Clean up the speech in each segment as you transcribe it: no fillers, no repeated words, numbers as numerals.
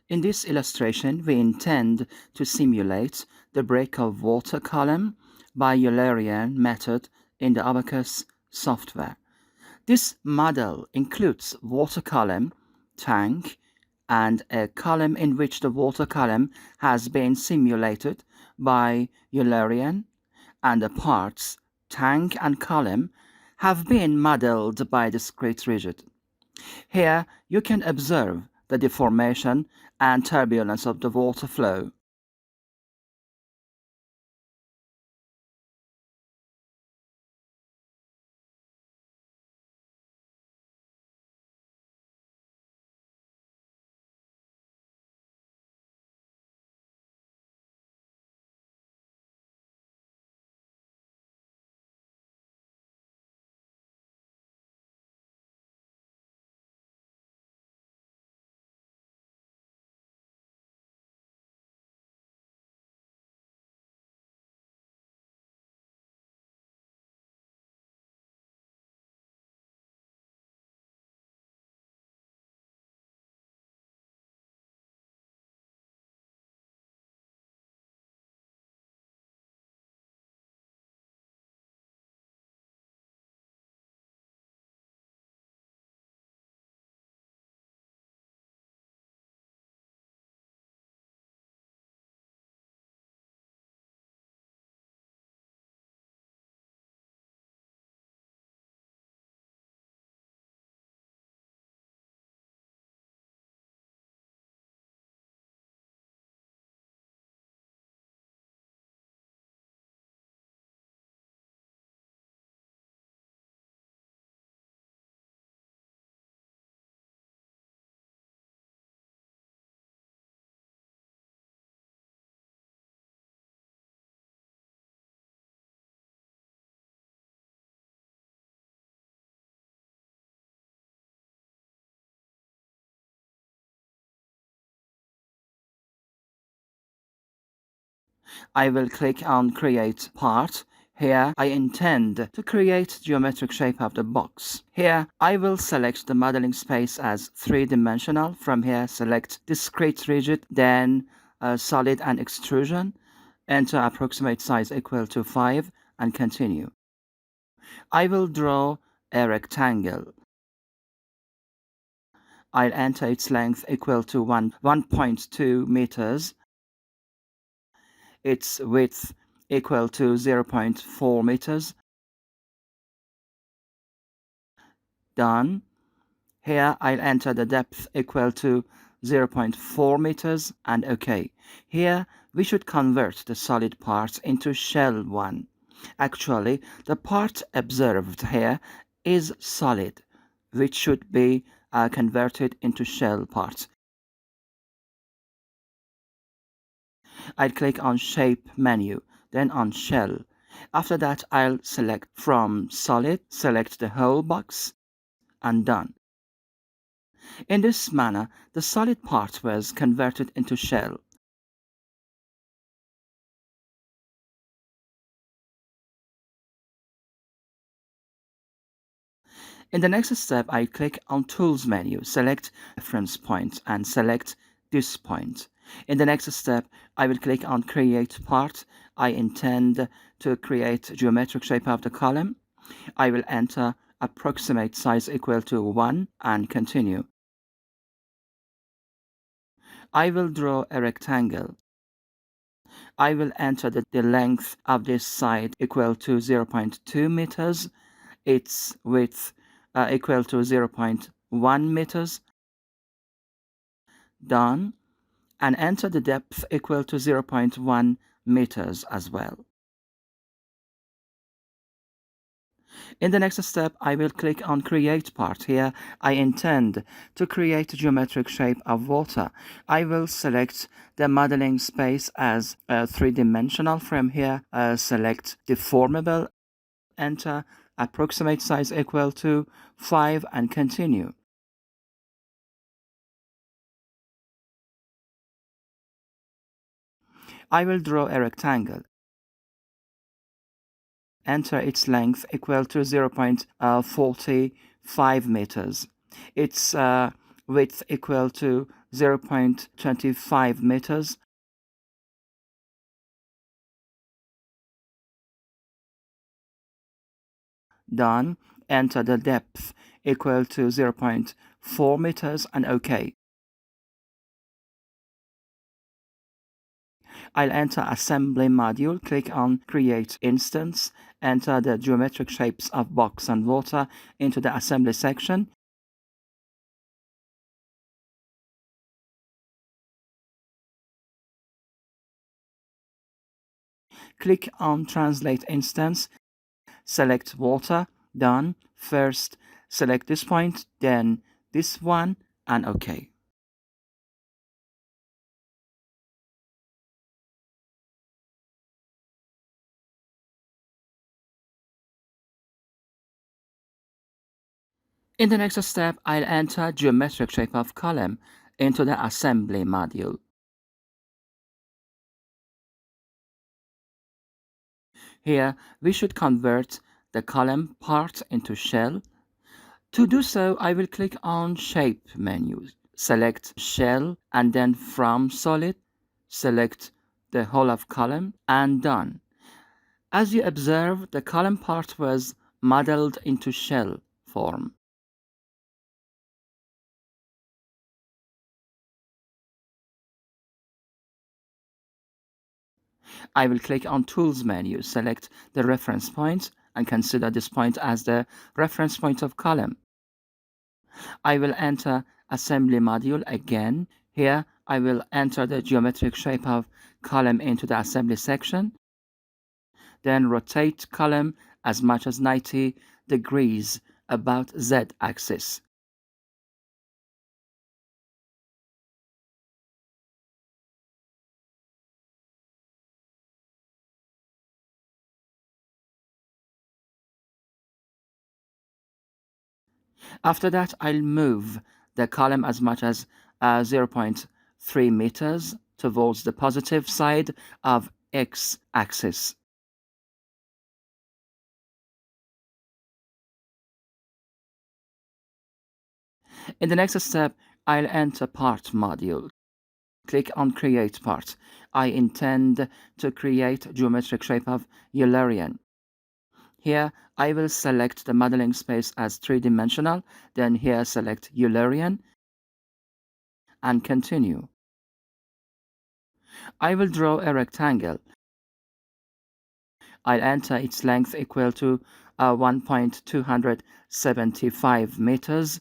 In this illustration, we intend to simulate the break of water column by Eulerian method in the Abaqus software. This model includes water column, tank, and a column in which the water column has been simulated by Eulerian, and the parts, tank and column, have been modeled by discrete rigid. Here you can observe the deformation and turbulence of the water flow. I will click on Create Part. Here I intend to create geometric shape of the box. Here I will select the modeling space as three-dimensional. From here select discrete rigid, then solid and extrusion. Enter approximate size equal to 5 and continue. I will draw a rectangle. I'll enter its length equal to 1.2 meters, its width equal to 0.4 meters. Done. Here I'll enter the depth equal to 0.4 meters and OK. Here we should convert the solid parts into shell one. Actually, the part observed here is solid, which should be converted into shell parts. I'll click on Shape menu, then on Shell. After that, I'll select from Solid, select the whole box, and done. In this manner, the solid part was converted into shell. In the next step, I click on Tools menu, select Reference Point, and select this point. In the next step, I will click on Create Part. I intend to create geometric shape of the column. I will enter approximate size equal to 1 and continue. I will draw a rectangle. I will enter the length of this side equal to 0.2 meters, its width equal to 0.1 meters. Done. And enter the depth equal to 0.1 meters as well. In the next step, I will click on Create Part. Here, I intend to create a geometric shape of water. I will select the modeling space as three-dimensional. From here, select Deformable, enter approximate size equal to 5 and continue. I will draw a rectangle. Enter its length equal to 0.45 meters. Its width equal to 0.25 meters. Done. Enter the depth equal to 0.4 meters and OK. I'll enter assembly module, click on create instance, enter the geometric shapes of box and water into the assembly section. Click on translate instance, select water, done. First select this point, then this one, and OK. In the next step, I'll enter geometric shape of column into the assembly module. Here, we should convert the column part into shell. To do so, I will click on Shape menu, select Shell, and then from Solid, select the whole of column, and done. As you observe, the column part was modeled into shell form. I will click on Tools menu, select the reference point, and consider this point as the reference point of column. I will enter assembly module again. Here, I will enter the geometric shape of column into the assembly section. Then rotate column as much as 90 degrees about Z axis. After that, I'll move the column as much as 0.3 meters towards the positive side of X axis. In the next step, I'll enter part module. Click on create part. I intend to create geometric shape of Eulerian. Here, I will select the modeling space as three-dimensional, then here select Eulerian and continue. I will draw a rectangle. I'll enter its length equal to 1.275 meters.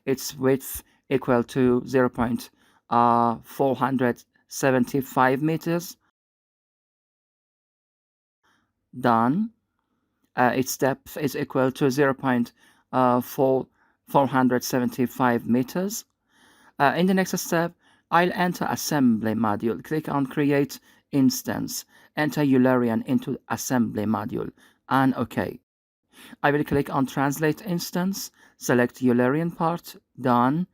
Its width equal to 0.475 meters. Done. Its depth is equal to 0.475 meters. In the next step, I'll enter assembly module. Click on create instance. Enter Eulerian into assembly module and OK. I will click on translate instance, select Eulerian part, done.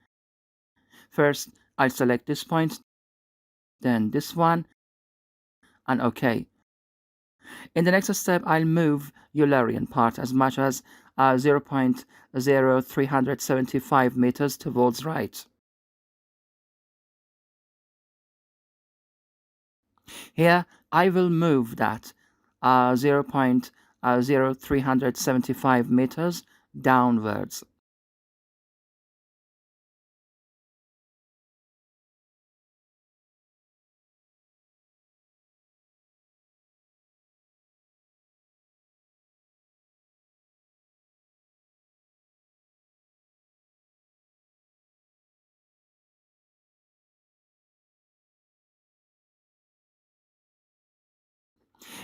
First, I'll select this point, then this one, and OK. In the next step, I'll move Eulerian part as much as 0.0375 meters towards right. Here, I will move that 0.0375 meters downwards.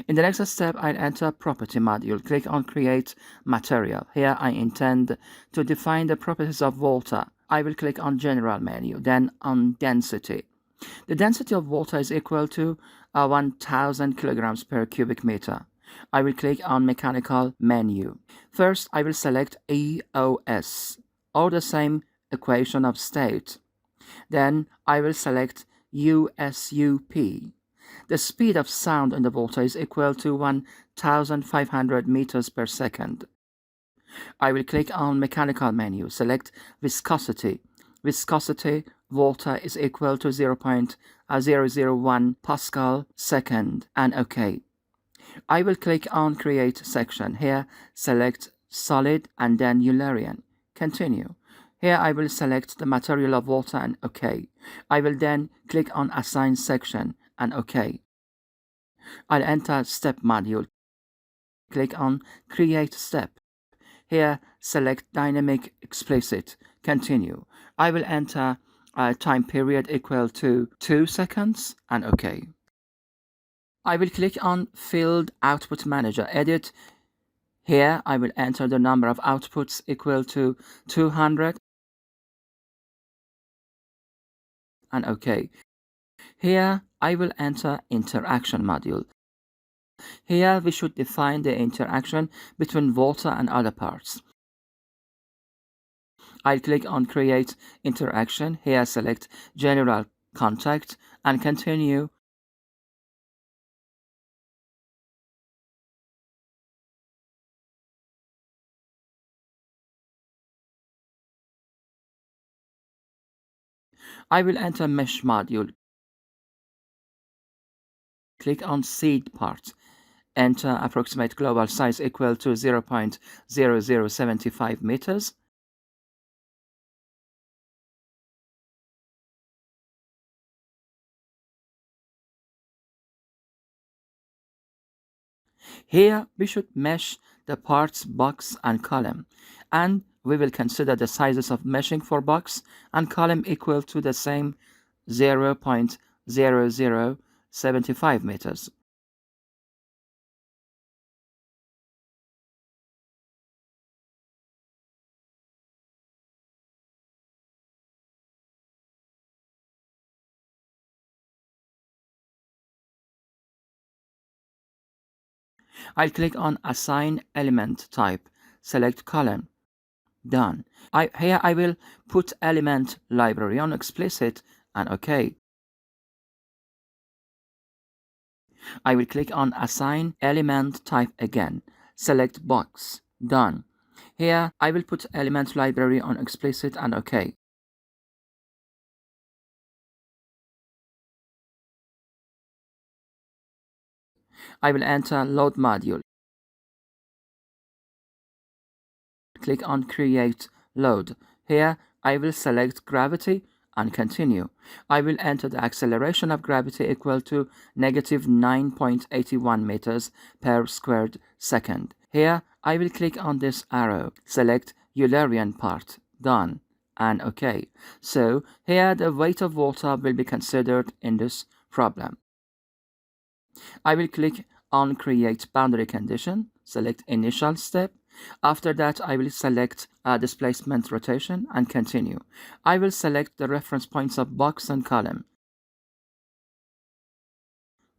In the next step, I'll enter property module. Click on create material. Here I intend to define the properties of water. I will click on general menu, then on density. The density of water is equal to 1000 kilograms per cubic meter. I will click on mechanical menu. First, I will select EOS, or the same equation of state. Then I will select USUP. The speed of sound in the water is equal to 1500 meters per second. I will click on mechanical menu, select viscosity. Viscosity water is equal to 0.001 Pascal second and OK. I will click on create section. Here select solid and then Eulerian. Continue. Here I will select the material of water and OK. I will then click on assign section and OK. I'll enter step module. Click on create step. Here select dynamic explicit. Continue. I will enter a time period equal to 2 seconds and OK. I will click on Field Output Manager, Edit. Here I will enter the number of outputs equal to 200 and OK. Here I will enter interaction module. Here we should define the interaction between water and other parts. I'll click on create interaction. Here select general contact and continue. I will enter mesh module. Click on seed part. Enter approximate global size equal to 0.0075 meters. Here we should mesh the parts box and column, and we will consider the sizes of meshing for box and column equal to the same 0.0075 meters. I'll click on assign element type, select column. Done. Here I will put element library on explicit and OK. I will click on assign element type again. Select box. Done. Here I will put element library on explicit and OK. I will enter load module. Click on create load. Here I will select gravity and continue. I will enter the acceleration of gravity equal to negative 9.81 meters per squared second. Here I will click on this arrow, select Eulerian part. Done and OK. So here the weight of water will be considered in this problem. I will click on create boundary condition, select initial step. After that, I will select displacement rotation and continue. I will select the reference points of box and column.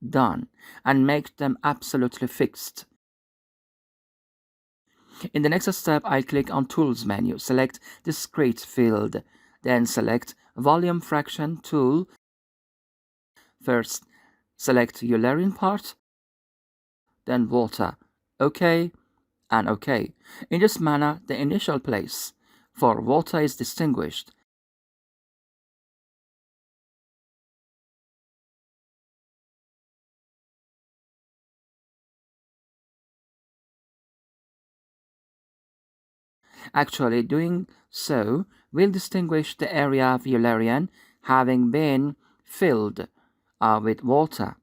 Done. And make them absolutely fixed. In the next step, I'll click on Tools menu, select Discrete field, then select Volume Fraction tool. First, select Eulerian part, then water. OK and OK. In this manner, the initial place for water is distinguished. Actually, doing so will distinguish the area of Eulerian having been filled with water.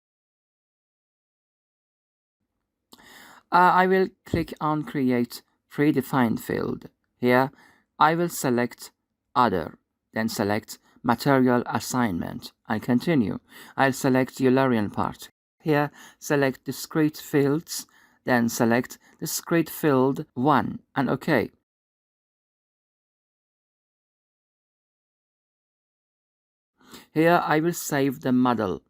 I will click on Create Predefined Field. Here, I will select Other, then select Material Assignment and continue. I'll select Eulerian part. Here, select Discrete Fields, then select Discrete Field 1 and OK. Here I will save the model.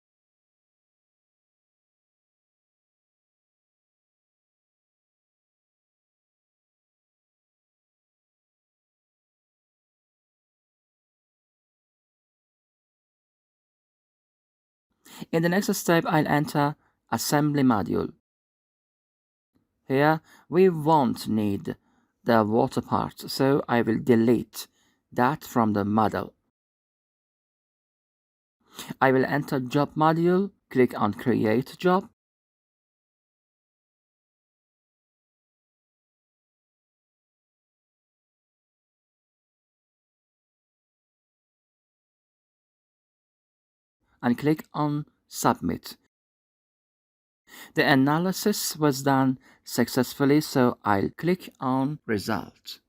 In the next step, I'll enter assembly module. Here we won't need the water part, so I will delete that from the model. I will enter job module, click on create job. And click on submit. The analysis was done successfully, so I'll click on result.